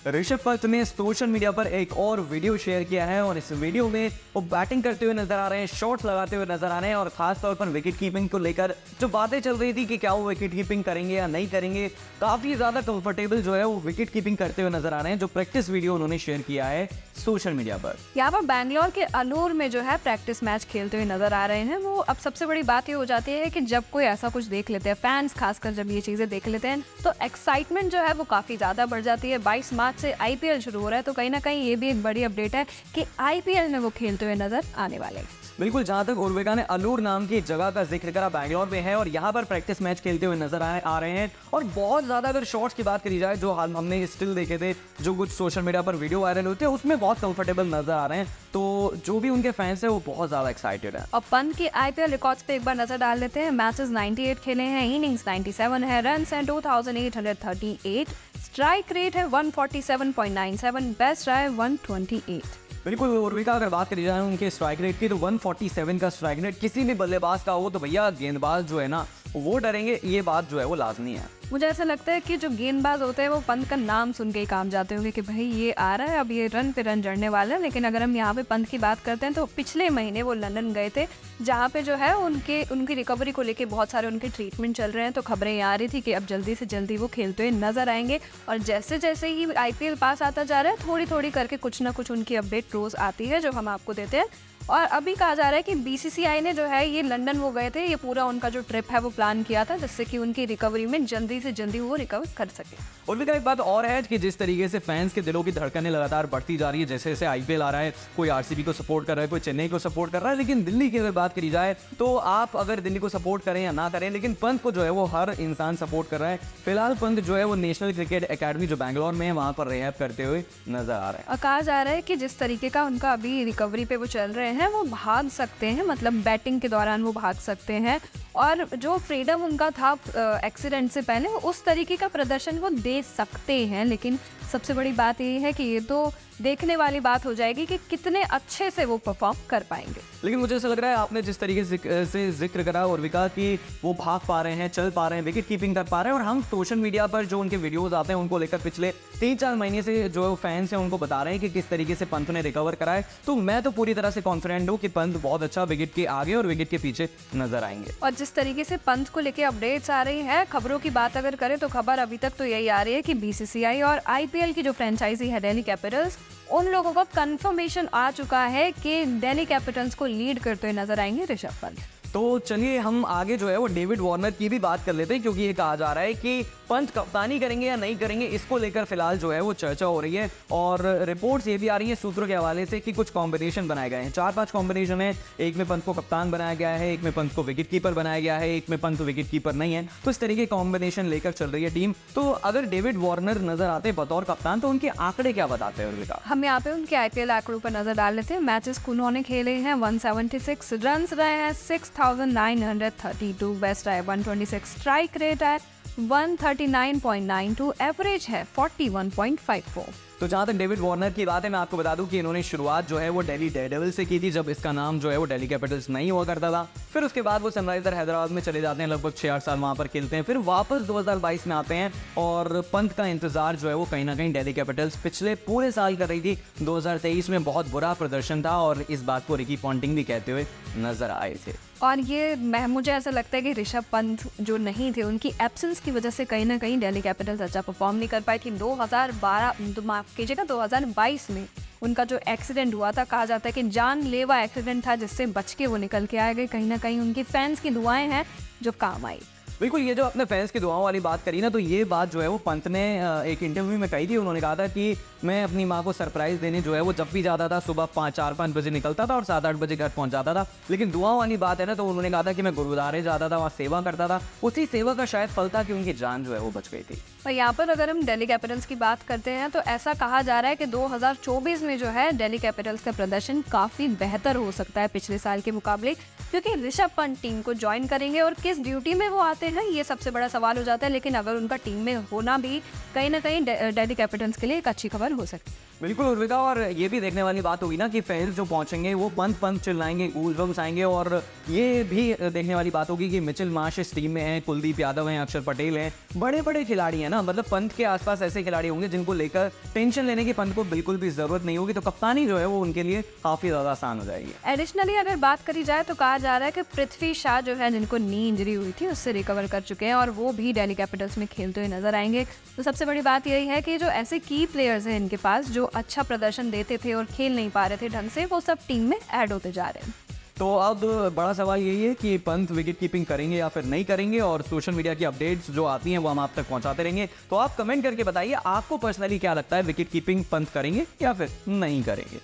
ऋषभ पंत ने social media पर एक और वीडियो शेयर किया है और इस वीडियो में वो बैटिंग करते हुए नजर आ रहे हैं, शॉट्स लगाते हुए नजर आ रहे हैं और खास तौर पर विकेट कीपिंग को लेकर जो बातें चल रही थी कि क्या वो विकेट कीपिंग करेंगे या नहीं करेंगे, काफी ज्यादा कंफर्टेबल जो है वो विकेट कीपिंग करते हुए नजर आ रहे हैं। जो प्रैक्टिस वीडियो उन्होंने शेयर किया है सोशल मीडिया पर, यहाँ पर बैंगलोर के अलूर में जो है प्रैक्टिस मैच खेलते हुए नजर आ रहे हैं वो। अब सबसे बड़ी बात ये हो जाती है कि जब कोई ऐसा कुछ देख लेते हैं, फैंस खासकर जब ये चीजें देख लेते हैं तो एक्साइटमेंट जो है वो काफी ज्यादा बढ़ जाती है। 22 मार्च से आईपीएल शुरू हो रहा है तो कहीं ना कहीं ये भी एक बड़ी अपडेट है कि आईपीएल में वो खेलते हुए नजर आने वाले हैं। बिल्कुल, जहां तक उर्विका ने अलूर नाम की जगह का जिक्र करा, बैंगलोर में है और यहाँ पर प्रैक्टिस मैच खेलते हुए नजर आ रहे हैं। और बहुत ज्यादा अगर शॉट्स की बात करी जाए, जो हाल हमने स्टिल देखे थे, जो कुछ सोशल मीडिया पर वीडियो वायरल होते हैं, उसमें बहुत कंफर्टेबल नजर आ रहे हैं। तो जो भी उनके फैंस है वो बहुत ज्यादा एक्साइटेड है। और पंत की आईपीएल रिकॉर्ड्स पे एक बार नजर डाल लेते हैं। मैचेस 98 खेले हैं, इनिंग्स 97 है, रन्स हैं 2838, स्ट्राइक रेट है 147.97, बेस्ट रहा है 128। बिल्कुल, उर्विका अगर बात करी जाए उनके स्ट्राइक रेट की तो 147 का स्ट्राइक रेट किसी भी बल्लेबाज का हो तो भैया गेंदबाज जो है ना वो डरेंगे, ये बात जो है वो लाजमी है। मुझे ऐसा लगता है कि जो गेंदबाज होते हैं वो पंत का नाम सुन के ही काम जाते होंगे कि भाई ये आ रहा है, अब ये रन पे रन जड़ने वाला है। लेकिन अगर हम यहाँ पे पंत की बात करते हैं तो पिछले महीने वो लंदन गए थे, जहाँ पे जो है उनकी रिकवरी को लेके बहुत सारे उनके ट्रीटमेंट चल रहे हैं। तो खबरें आ रही थी कि अब जल्दी से जल्दी वो खेलते हुए नजर आएंगे। और जैसे जैसे ही आईपीएल पास आता जा रहा है, थोड़ी थोड़ी करके कुछ ना कुछ उनकी अपडेट रोज आती है जो हम आपको देते हैं। और अभी कहा जा रहा है कि बीसीसीआई ने जो है ये लंदन वो गए थे, ये पूरा उनका जो ट्रिप है वो प्लान किया था जिससे कि उनकी रिकवरी में जल्दी से जल्दी वो रिकवर कर सके। उर्विका, एक बात और है कि जिस तरीके से फैंस के दिलों की धड़कनें लगातार बढ़ती जा रही है, जैसे जैसे आईपीएल आ रहा है, कोई आरसीबी को सपोर्ट कर रहा है, कोई चेन्नई को सपोर्ट कर रहा है, लेकिन दिल्ली की अगर बात करी जाए तो आप अगर दिल्ली को सपोर्ट करें या ना करें, लेकिन पंत को जो है वो हर इंसान सपोर्ट कर रहा है। फिलहाल पंत जो है वो नेशनल क्रिकेट एकेडमी जो बैंगलोर में है वहां पर रिहैब करते हुए नजर आ रहे हैं। और कहा जा रहा है कि जिस तरीके का उनका अभी रिकवरी पे वो चल रहे हैं वो भाग सकते हैं, मतलब बैटिंग के दौरान वो भाग सकते हैं। और जो फ्रीडम उनका था एक्सीडेंट से पहले, उस तरीके का प्रदर्शन वो दे सकते हैं। लेकिन सबसे बड़ी बात ये है कि ये तो देखने वाली बात हो जाएगी कि कितने अच्छे से वो परफॉर्म कर पाएंगे। लेकिन मुझे ऐसा लग रहा है आपने जिस तरीके से जिक्र करा उर्विका कि वो भाग पा रहे हैं, चल पा रहे हैं, विकेट कीपिंग कर पा रहे हैं, और हम सोशल मीडिया पर जो उनके वीडियोस आते हैं उनको लेकर पिछले 3-4 महीने से जो फैंस हैं उनको बता रहे हैं कि किस तरीके से पंत ने रिकवर करा है। तो मैं तो पूरी तरह से कॉन्फिडेंट हूँ कि पंत बहुत अच्छा विकेट के आगे और विकेट के पीछे नजर आएंगे। और जिस तरीके से पंत को लेके अपडेट्स आ रही है, खबरों की बात अगर करें तो खबर अभी तक तो यही आ रही है कि बीसीसीआई और आईपीएल की जो फ्रेंचाइजी है दिल्ली कैपिटल्स, उन लोगों का कंफर्मेशन आ चुका है कि दिल्ली कैपिटल्स को लीड करते हुए नजर आएंगे ऋषभ पंत। तो चलिए हम आगे जो है वो डेविड वार्नर की भी बात कर लेते हैं, क्योंकि ये कहा जा रहा है कि पंत कप्तानी करेंगे या नहीं करेंगे, इसको लेकर फिलहाल जो है वो चर्चा हो रही है। और रिपोर्ट्स ये भी आ रही है सूत्रों के हवाले से कि कुछ कॉम्बिनेशन बनाए गए हैं, 4-5 कॉम्बिनेशन है। एक में पंत को कप्तान बनाया गया है, एक में पंत को विकेट कीपर बनाया गया है, एक में पंत विकेट कीपर नहीं है। तो इस तरीके कॉम्बिनेशन लेकर चल रही है टीम। तो अगर डेविड वार्नर नजर आते हैं बतौर कप्तान तो उनके आंकड़े क्या बताते हैं उर्विका? हम यहाँ पे उनके आईपीएल आंकड़ों पर नजर डाल लेते हैं। मैचेस उन्होंने खेले हैं, 176 रन रहे हैं, 6932, बेस्ट है 126, स्ट्राइक रेट है 139.92, एवरेज है 41.54। तो जहाँ तक डेविड वार्नर की बात है, मैं आपको बता दूं कि इन्होंने शुरुआत जो है वो दिल्ली डेयरडेविल से की थी, जब इसका नाम जो है वो दिल्ली कैपिटल्स नहीं हुआ करता था। फिर उसके बाद वो सनराइजर हैदराबाद में चले जाते हैं, लगभग 6-8 साल वहाँ पर खेलते हैं, फिर वापस 2022 में आते हैं। और पंत का इंतजार जो है वो कहीं ना कहीं दिल्ली कैपिटल्स पिछले पूरे साल कर रही थी। 2023 में बहुत बुरा प्रदर्शन था और इस बात को रिकी पॉन्टिंग भी कहते हुए नजर आए थे। और ये मुझे ऐसा लगता है कि ऋषभ पंत जो नहीं थे, उनकी एब्सेंस की वजह से कहीं ना कहीं दिल्ली कैपिटल्स अच्छा परफॉर्म नहीं कर पाई थी। 2022 में उनका जो एक्सीडेंट हुआ था, कहा जाता है कि जानलेवा एक्सीडेंट था जिससे बच के वो निकल के आ गए। कहीं ना कहीं उनकी फैंस की दुआएं हैं जो काम आई। बिल्कुल, ये जो अपने फैंस की दुआओं वाली बात करी ना, तो ये बात जो है वो पंत ने एक इंटरव्यू में कही थी। उन्होंने कहा था कि मैं अपनी माँ को सरप्राइज देने जो है वो जब भी जाता था सुबह 4-5 बजे निकलता था और 7-8 बजे घर पहुंच जाता था। लेकिन दुआओं वाली बात है ना, तो उन्होंने कहा था कि मैं गुरुद्वारे जाता था, वहाँ सेवा करता था, उसी सेवा का शायद फल था कि उनकी जान जो है वो बच गई थी। और यहाँ पर अगर हम दिल्ली कैपिटल्स की बात करते हैं तो ऐसा कहा जा रहा है कि 2024 में जो है दिल्ली कैपिटल्स का प्रदर्शन काफ़ी बेहतर हो सकता है पिछले साल के मुकाबले। क्योंकि ऋषभ पंत टीम को ज्वाइन करेंगे और किस ड्यूटी में वो आते हैं ये सबसे बड़ा सवाल हो जाता है। लेकिन अगर उनका टीम में होना भी कहीं ना कहीं दिल्ली कैपिटल्स के लिए एक अच्छी खबर हो सकती है। बिल्कुल उर्विका, और ये भी देखने वाली बात होगी ना कि फैंस जो पहुंचेंगे वो पंत पंत चिल्लाएंगे, गूज़बम्स आएंगे, और ये भी देखने वाली बात होगी कि मिचेल मार्श इस टीम में है, कुलदीप यादव हैं, अक्षर पटेल हैं, बड़े बड़े खिलाड़ी हैं ना। मतलब पंत के आसपास ऐसे खिलाड़ी होंगे जिनको लेकर टेंशन लेने की पंत को बिल्कुल भी ज़रूरत नहीं होगी। तो कप्तानी जो है वो उनके लिए काफ़ी ज़्यादा आसान हो जाएगी। एडिशनली अगर बात करी जाए तो कहा जा रहा है कि पृथ्वी शॉ जो है, जिनको नी इंजरी हुई थी, उससे रिकवर कर चुके हैं और वो भी दिल्ली कैपिटल्स में खेलते हुए नजर आएंगे। तो सबसे बड़ी बात यही है कि जो ऐसे की प्लेयर्स हैं इनके पास जो अच्छा प्रदर्शन देते थे और खेल नहीं पा रहे थे ढंग से, वो सब टीम में ऐड होते जा रहे हैं। तो अब बड़ा सवाल यही है कि पंत विकेट कीपिंग करेंगे या फिर नहीं करेंगे, और सोशल मीडिया की अपडेट्स जो आती हैं वो हम आप तक पहुंचाते रहेंगे। तो आप कमेंट करके बताइए आपको पर्सनली क्या लगता है, विकेट कीपिंग पंत करेंगे या फिर नहीं करेंगे।